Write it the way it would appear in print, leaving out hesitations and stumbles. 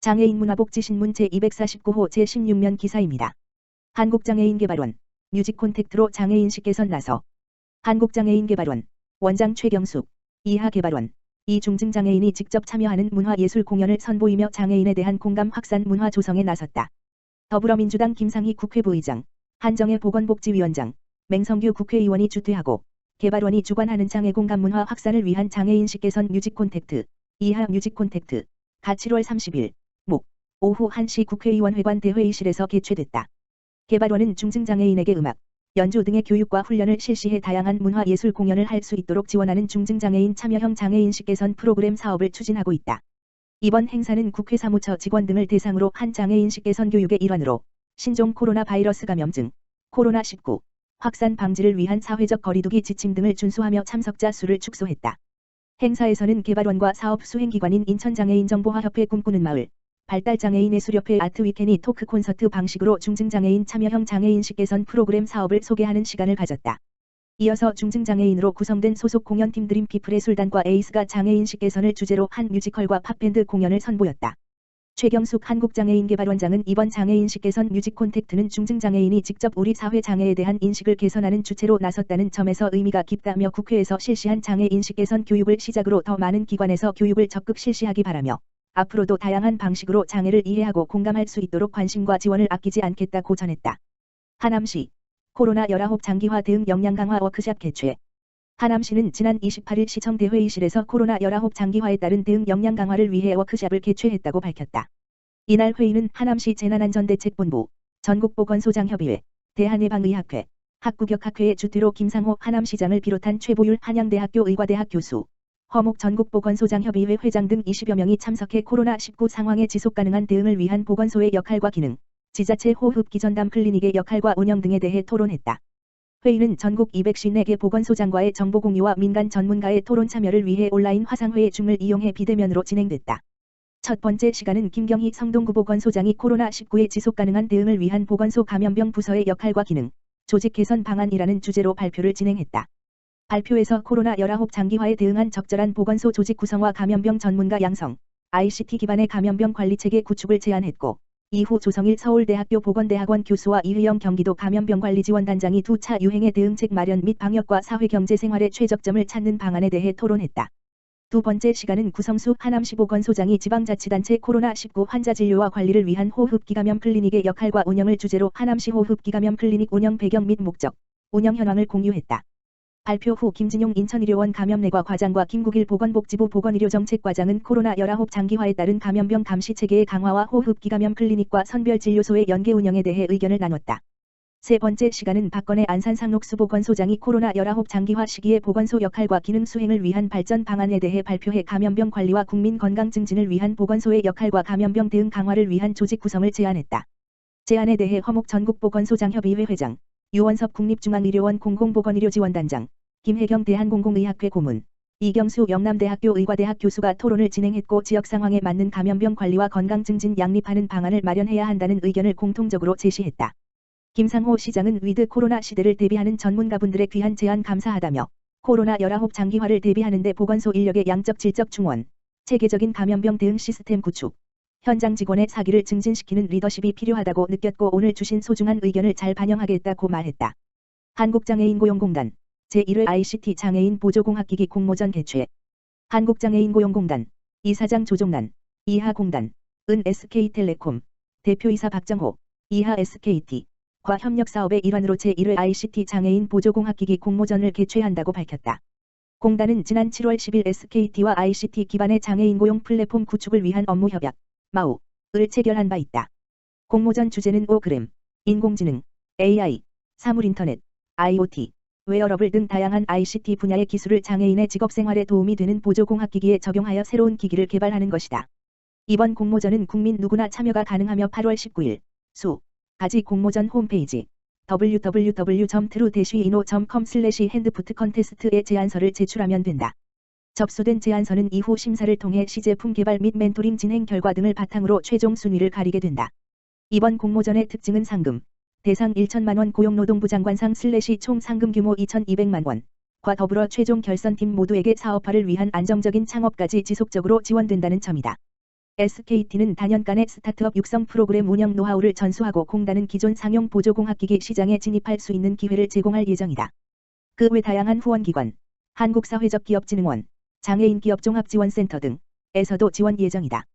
장애인 문화복지신문 제249호 제16면 기사입니다. 한국장애인개발원 뮤직콘택트로 장애인식 개선 나서. 한국장애인개발원 원장 최경숙 이하개발원 이중증장애인이 직접 참여하는 문화예술 공연을 선보이며 장애인에 대한 공감 확산 문화 조성에 나섰다. 더불어민주당 김상희 국회부의장, 한정혜 보건복지위원장, 맹성규 국회의원이 주퇴하고 개발원이 주관하는 장애 공감 문화 확산을 위한 장애인식 개선 뮤직콘택트 이하 뮤직콘택트가 7월 30일 목 오후 1시 국회의원회관 대회의실에서 개최됐다. 개발원은 중증장애인에게 음악, 연주 등의 교육과 훈련을 실시해 다양한 문화예술 공연을 할 수 있도록 지원하는 중증장애인 참여형 장애인식 개선 프로그램 사업을 추진하고 있다. 이번 행사는 국회 사무처 직원 등을 대상으로 한 장애인식 개선 교육의 일환으로 신종 코로나 바이러스 감염증, 코로나19 확산 방지를 위한 사회적 거리두기 지침 등을 준수하며 참석자 수를 축소했다. 행사에서는 개발원과 사업 수행기관인 인천장애인정보화협회 꿈꾸는 마을, 발달장애인 예술협회 아트위켄이 토크 콘서트 방식으로 중증장애인 참여형 장애인식 개선 프로그램 사업을 소개하는 시간을 가졌다. 이어서 중증장애인으로 구성된 소속 공연팀 드림피플의 술단과 에이스가 장애인식 개선을 주제로 한 뮤지컬과 팝밴드 공연을 선보였다. 최경숙 한국장애인개발원장은 이번 장애인식 개선 뮤직콘택트는 중증장애인이 직접 우리 사회 장애에 대한 인식을 개선하는 주체로 나섰다는 점에서 의미가 깊다며 국회에서 실시한 장애인식 개선 교육을 시작으로 더 많은 기관에서 교육을 적극 실시하기 바라며 앞으로도 다양한 방식으로 장애를 이해하고 공감할 수 있도록 관심과 지원을 아끼지 않겠다고 전했다. 하남시 코로나19 장기화 대응 역량 강화 워크숍 개최. 하남시는 지난 28일 시청 대회의실에서 코로나19 장기화에 따른 대응 역량 강화를 위해 워크숍을 개최했다고 밝혔다. 이날 회의는 하남시 재난안전대책본부, 전국보건소장협의회, 대한예방의학회, 학구격학회의 주퇴로 김상호 하남시장을 비롯한 최보율 한양대학교 의과대학 교수, 허목 전국보건소장협의회 회장 등 20여 명이 참석해 코로나19 상황에 지속가능한 대응을 위한 보건소의 역할과 기능, 지자체 호흡기전담 클리닉의 역할과 운영 등에 대해 토론했다. 회의는 전국 254개 보건소장과의 정보 공유와 민간 전문가의 토론 참여를 위해 온라인 화상회의 줌을 이용해 비대면으로 진행됐다. 첫 번째 시간은 김경희 성동구 보건소장이 코로나19에 지속가능한 대응을 위한 보건소 감염병 부서의 역할과 기능, 조직 개선 방안이라는 주제로 발표를 진행했다. 발표에서 코로나19 장기화에 대응한 적절한 보건소 조직 구성과 감염병 전문가 양성, ICT 기반의 감염병 관리체계 구축을 제안했고, 이후 조성일 서울대학교 보건대학원 교수와 이의영 경기도 감염병관리지원단장이 2차 유행의 대응책 마련 및 방역과 사회경제생활의 최적점을 찾는 방안에 대해 토론했다. 두 번째 시간은 구성수 하남시 보건소장이 지방자치단체 코로나19 환자 진료와 관리를 위한 호흡기감염 클리닉의 역할과 운영을 주제로 하남시 호흡기감염 클리닉 운영 배경 및 목적, 운영 현황을 공유했다. 발표 후 김진용 인천의료원 감염내과 과장과 김국일 보건복지부 보건의료정책과장은 코로나19 장기화에 따른 감염병 감시 체계의 강화와 호흡기감염 클리닉과 선별진료소의 연계 운영에 대해 의견을 나눴다. 세 번째 시간은 박건혜 안산상록수 보건소장이 코로나19 장기화 시기에 보건소 역할과 기능 수행을 위한 발전 방안에 대해 발표해 감염병 관리와 국민 건강 증진을 위한 보건소의 역할과 감염병 대응 강화를 위한 조직 구성을 제안했다. 제안에 대해 허목 전국보건소장협의회 회장, 유원섭 국립중앙의료원 공공보건의료지원단장, 김혜경 대한공공의학회 고문, 이경수 영남대학교 의과대학 교수가 토론을 진행했고 지역 상황에 맞는 감염병 관리와 건강 증진 양립하는 방안을 마련해야 한다는 의견을 공통적으로 제시했다. 김상호 시장은 위드 코로나 시대를 대비하는 전문가분들의 귀한 제안 감사하다며 코로나19 장기화를 대비하는 데 보건소 인력의 양적 질적 충원, 체계적인 감염병 대응 시스템 구축, 현장 직원의 사기를 증진시키는 리더십이 필요하다고 느꼈고 오늘 주신 소중한 의견을 잘 반영하겠다고 말했다. 한국장애인고용공단 제1회 ICT 장애인 보조공학기기 공모전 개최. 한국장애인고용공단 이사장 조종란, 이하공단, 은 SK텔레콤, 대표이사 박정호, 이하 SKT,과 협력사업의 일환으로 제1회 ICT 장애인 보조공학기기 공모전을 개최한다고 밝혔다. 공단은 지난 7월 10일 SKT와 ICT 기반의 장애인 고용 플랫폼 구축을 위한 업무 협약, 마우를 체결한 바 있다. 공모전 주제는 오그램, 인공지능, AI, 사물인터넷, IoT, 웨어러블 등 다양한 ICT 분야의 기술을 장애인의 직업생활에 도움이 되는 보조공학기기에 적용하여 새로운 기기를 개발하는 것이다. 이번 공모전은 국민 누구나 참여가 가능하며 8월 19일 수.까지 공모전 홈페이지 www.true-ino.com/handfootcontest에 제안서를 제출하면 된다. 접수된 제안서는 이후 심사를 통해 시제품 개발 및 멘토링 진행 결과 등을 바탕으로 최종 순위를 가리게 된다. 이번 공모전의 특징은 상금, 대상 1천만원 고용노동부 장관상 총 상금 규모 2,200만원과 더불어 최종 결선팀 모두에게 사업화를 위한 안정적인 창업까지 지속적으로 지원된다는 점이다. SKT는 단연간의 스타트업 육성 프로그램 운영 노하우를 전수하고 공단은 기존 상용 보조공학기기 시장에 진입할 수 있는 기회를 제공할 예정이다. 그 외 다양한 후원기관, 한국사회적기업진흥원, 장애인기업종합지원센터 등에서도 지원 예정이다.